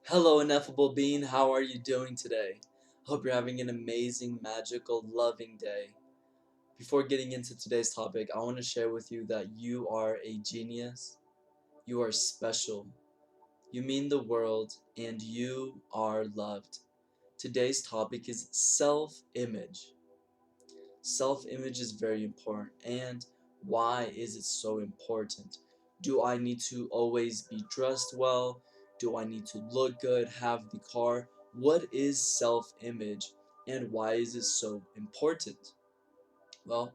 Hello, ineffable being. How are you doing today? Hope you're having an amazing, magical, loving day. Before getting into today's topic, I want to share with you that you are a genius. You are special. You mean the world, and you are loved. Today's topic is self image. Self image is very important. And why is it so important? Do I need to always be dressed well? Do I need to look good, have the car? What is self image and why is it so important? Well,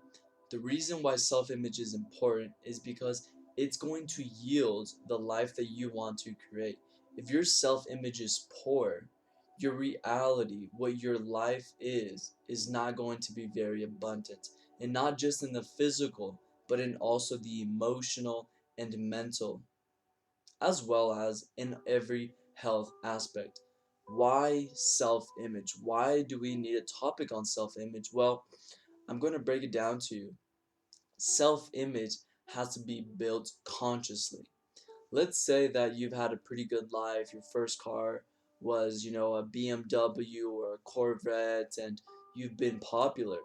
the reason why self image is important is because it's going to yield the life that you want to create. If your self image is poor, your reality, what your life is not going to be very abundant. And not just in the physical, but in also the emotional and mental, as well as in every health aspect. Why self image? Why do we need a topic on self image? Well, I'm going to break it down to you. Self image has to be built consciously. Let's say that you've had a pretty good life. Your first car was, a BMW or a Corvette, and you've been popular.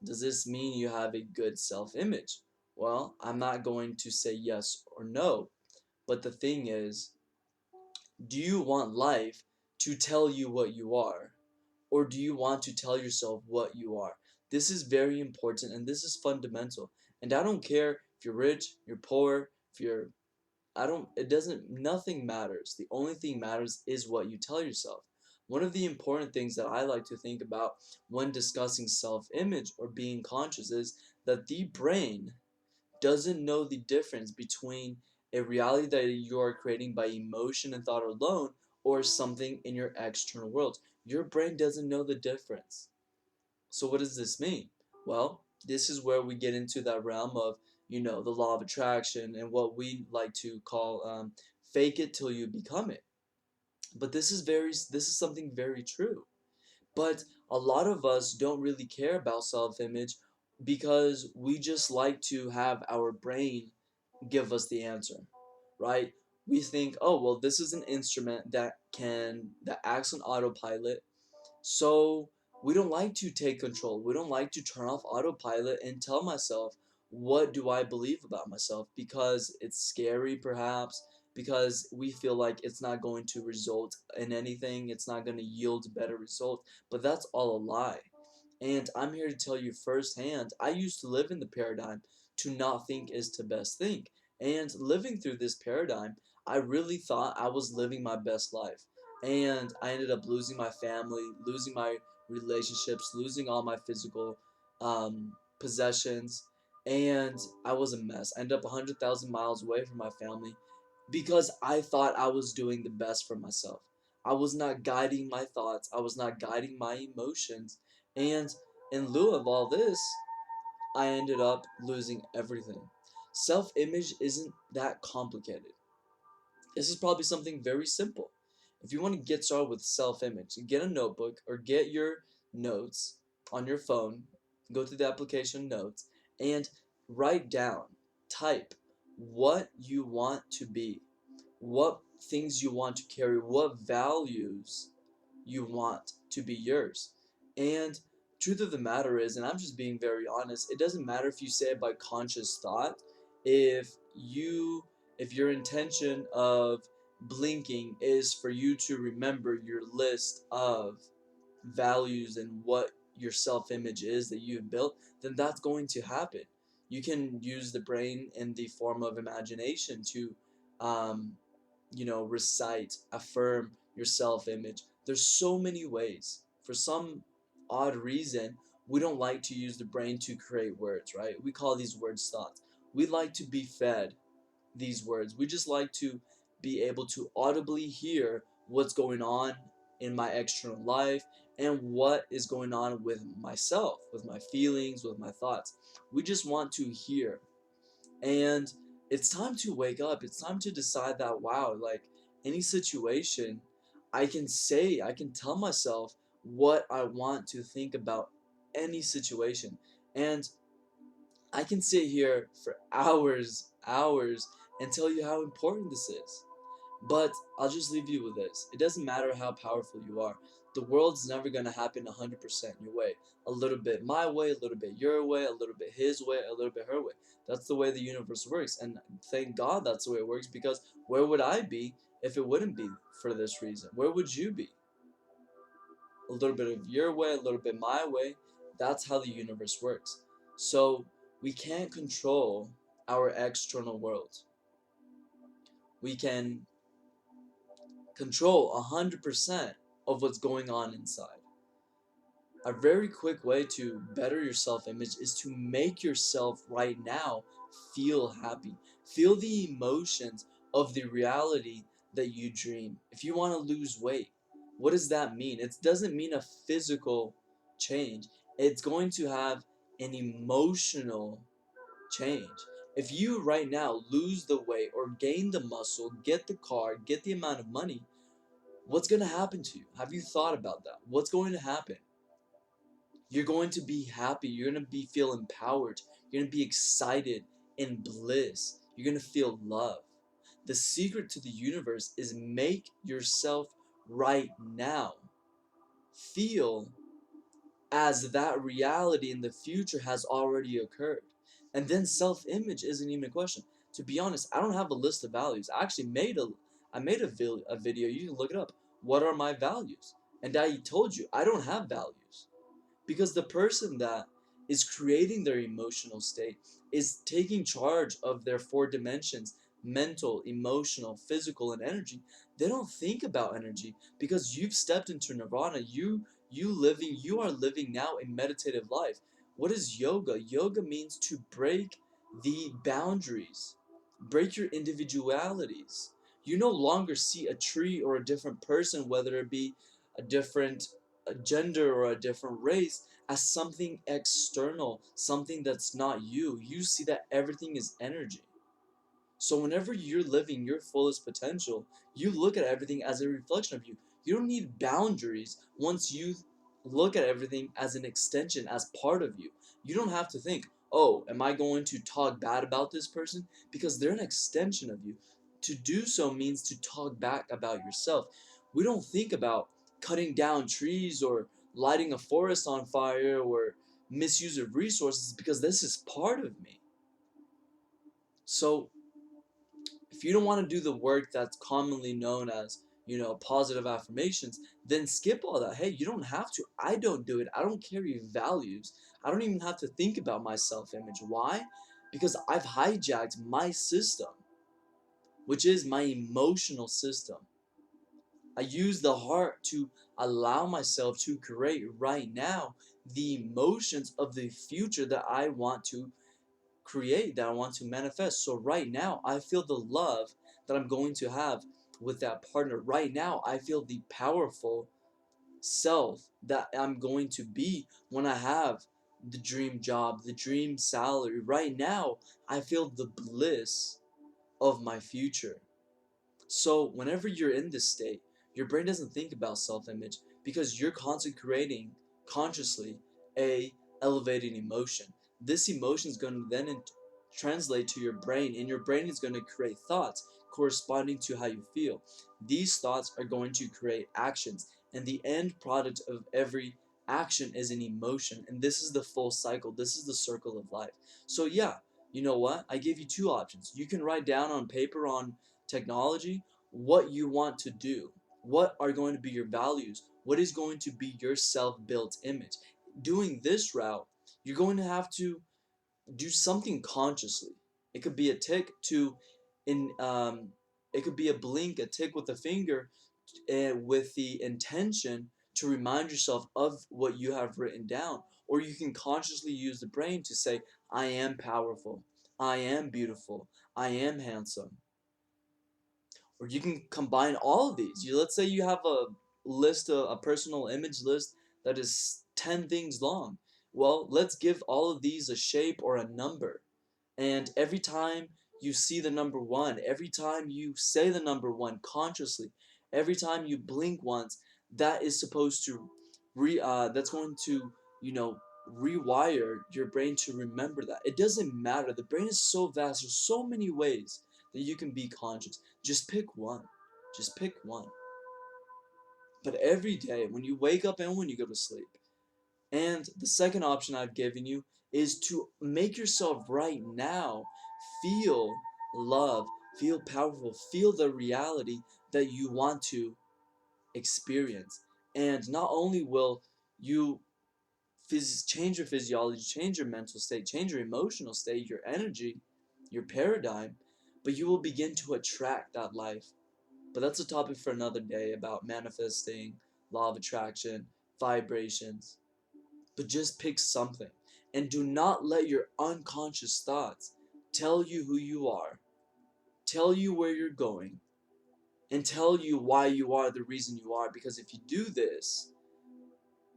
Does this mean you have a good self image? Well, I'm not going to say yes or no, but the thing is, do you want life to tell you what you are? Or do you want to tell yourself what you are? This is very important and this is fundamental. And I don't care if you're rich, you're poor, if you're I don't it doesn't nothing matters. The only thing matters is what you tell yourself. One of the important things that I like to think about when discussing self-image or being conscious is that the brain doesn't know the difference between a reality that you are creating by emotion and thought alone or something in your external world. Your brain doesn't know the difference. So what does this mean? Well, this is where we get into that realm of, the law of attraction and what we like to call fake it till you become it. But this is something very true. But a lot of us don't really care about self-image because we just like to have our brain give us the answer, right? We think, oh, well, this is an instrument that acts on autopilot, so we don't like to take control. We don't like to turn off autopilot and tell myself, what do I believe about myself? Because it's scary, perhaps, because we feel like it's not going to result in anything, it's not going to yield a better result. But that's all a lie. And I'm here to tell you firsthand, I used to live in the paradigm to not think is to best think. And living through this paradigm, I really thought I was living my best life. And I ended up losing my family, losing my relationships, losing all my physical possessions, and I was a mess. I ended up 100,000 miles away from my family because I thought I was doing the best for myself. I was not guiding my thoughts, I was not guiding my emotions, and in lieu of all this, I ended up losing everything. Self image isn't that complicated. This is probably something very simple. If you want to get started with self-image, get a notebook or get your notes on your phone, go to the application notes, and write down, type what you want to be, what things you want to carry, what values you want to be yours. And truth of the matter is, and I'm just being very honest, it doesn't matter if you say it by conscious thought. If you if your intention of blinking is for you to remember your list of values and what your self-image is that you've built, then that's going to happen. You can use the brain in the form of imagination to um, recite, affirm your self-image. There's so many ways. For some odd reason, we don't like to use the brain to create words, right? We call these words thoughts. We like to be fed these words. We just like to be able to audibly hear what's going on in my external life and what is going on with myself, with my feelings, with my thoughts. We just want to hear. And it's time to wake up. It's time to decide that, wow, like any situation, I can tell myself what I want to think about any situation. And I can sit here for hours and tell you how important this is. But I'll just leave you with this. It doesn't matter how powerful you are. The world's never going to happen 100% your way. A little bit my way, a little bit your way, a little bit his way, a little bit her way. That's the way the universe works. And thank God that's the way it works, because where would I be if it wouldn't be for this reason? Where would you be? A little bit of your way, a little bit my way. That's how the universe works. So we can't control our external world. We can control 100% of what's going on inside. A very quick way to better your self-image is to make yourself right now feel happy. Feel the emotions of the reality that you dream. If you want to lose weight, what does that mean? It doesn't mean a physical change. It's going to have an emotional change. If you right now lose the weight or gain the muscle, get the car, get the amount of money, what's going to happen to you? Have you thought about that? What's going to happen? You're going to be happy. You're going to feel empowered. You're going to be excited in bliss. You're going to feel love. The secret to the universe is make yourself right now feel as that reality in the future has already occurred. And then self-image isn't even a question. To be honest, I don't have a list of values. I made a video. You can look it up. What are my values? And I told you I don't have values. Because the person that is creating their emotional state is taking charge of their four dimensions: mental, emotional, physical, and energy. They don't think about energy because you've stepped into nirvana. You are living now a meditative life. What is yoga? Yoga means to break the boundaries, break your individualities. You no longer see a tree or a different person, whether it be a different a gender or a different race, as something external, something that's not you. You see that everything is energy. So whenever you're living your fullest potential, you look at everything as a reflection of you. You don't need boundaries once you look at everything as an extension, as part of you. You don't have to think, oh, am I going to talk bad about this person? Because they're an extension of you. To do so means to talk back about yourself. We don't think about cutting down trees or lighting a forest on fire or misuse of resources, because this is part of me. So if you don't want to do the work that's commonly known as, positive affirmations, then skip all that. Hey, you don't have to. I don't do it. I don't carry values. I don't even have to think about my self-image. Why? Because I've hijacked my system, which is my emotional system. I use the heart to allow myself to create right now the emotions of the future that I want to create, that I want to manifest. So right now, I feel the love that I'm going to have with that partner. Right now, I feel the powerful self that I'm going to be when I have the dream job, the dream salary. Right now, I feel the bliss of my future. So whenever you're in this state, your brain doesn't think about self-image because you're constantly creating consciously a elevating emotion. This emotion is going to then translate to your brain, and your brain is going to create thoughts corresponding to how you feel. These thoughts are going to create actions, and the end product of every action is an emotion. And this is the full cycle. This is the circle of life. So yeah, you know what? I gave you two options. You can write down on paper, on technology, what you want to do. What are going to be your values? What is going to be your self-built image? Doing this route, you're going to have to do something consciously. It could be a tick to, in it could be a blink, a tick with a finger, with the intention to remind yourself of what you have written down. Or you can consciously use the brain to say, I am powerful, I am beautiful, I am handsome. Or you can combine all of these. Let's say you have a list, a personal image list that is 10 things long. Well, let's give all of these a shape or a number. And every time you see the number one, every time you say the number one consciously, every time you blink once, that is supposed to that's going to, you know, rewire your brain to remember that. It doesn't matter. The brain is so vast. There's so many ways that you can be conscious. Just pick one. Just pick one. But every day, when you wake up and when you go to sleep. And the second option I've given you is to make yourself right now feel love, feel powerful, feel the reality that you want to experience. And not only will you change your physiology, change your mental state, change your emotional state, your energy, your paradigm, but you will begin to attract that life. But that's a topic for another day about manifesting, law of attraction, vibrations. But just pick something. And do not let your unconscious thoughts tell you who you are, tell you where you're going, and tell you why you are the reason you are. Because if you do this,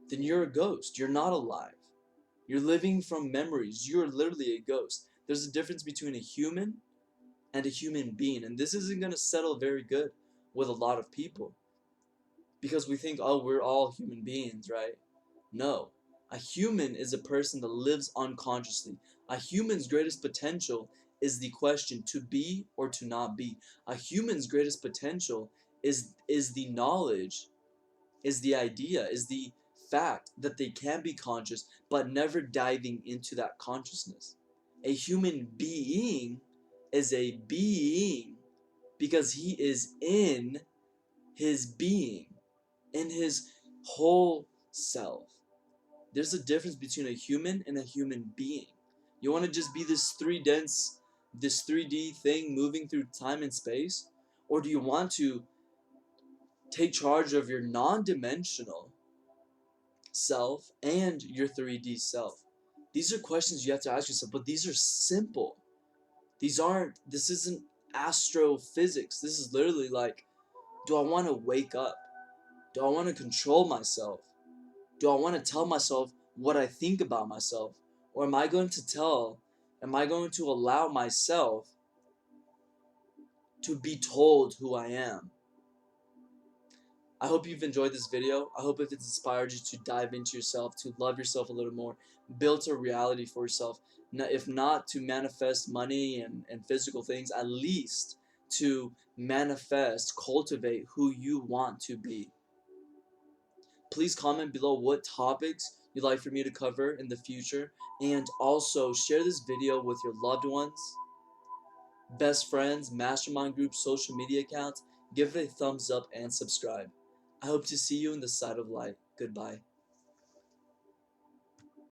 then you're a ghost. You're not alive. You're living from memories. You're literally a ghost. There's a difference between a human and a human being. And this isn't going to settle very good with a lot of people. Because we think, oh, we're all human beings, right? No. A human is a person that lives unconsciously. A human's greatest potential is the question to be or to not be. A human's greatest potential is the knowledge, is the idea, is the fact that they can be conscious, but never diving into that consciousness. A human being is a being because he is in his being, in his whole self. There's a difference between a human and a human being. You want to just be this this 3D thing moving through time and space? Or do you want to take charge of your non-dimensional self and your 3D self? These are questions you have to ask yourself, but these are simple. This isn't astrophysics. This is literally like, do I want to wake up? Do I want to control myself? Do I want to tell myself what I think about myself? Or am I going to allow myself to be told who I am? I hope you've enjoyed this video. I hope if it's inspired you to dive into yourself, to love yourself a little more, build a reality for yourself. If not to manifest money and physical things, at least to manifest, cultivate who you want to be. Please comment below what topics you'd like for me to cover in the future, and also share this video with your loved ones, best friends, mastermind groups, social media accounts. Give it a thumbs up and subscribe. I hope to see you in the side of light. Goodbye.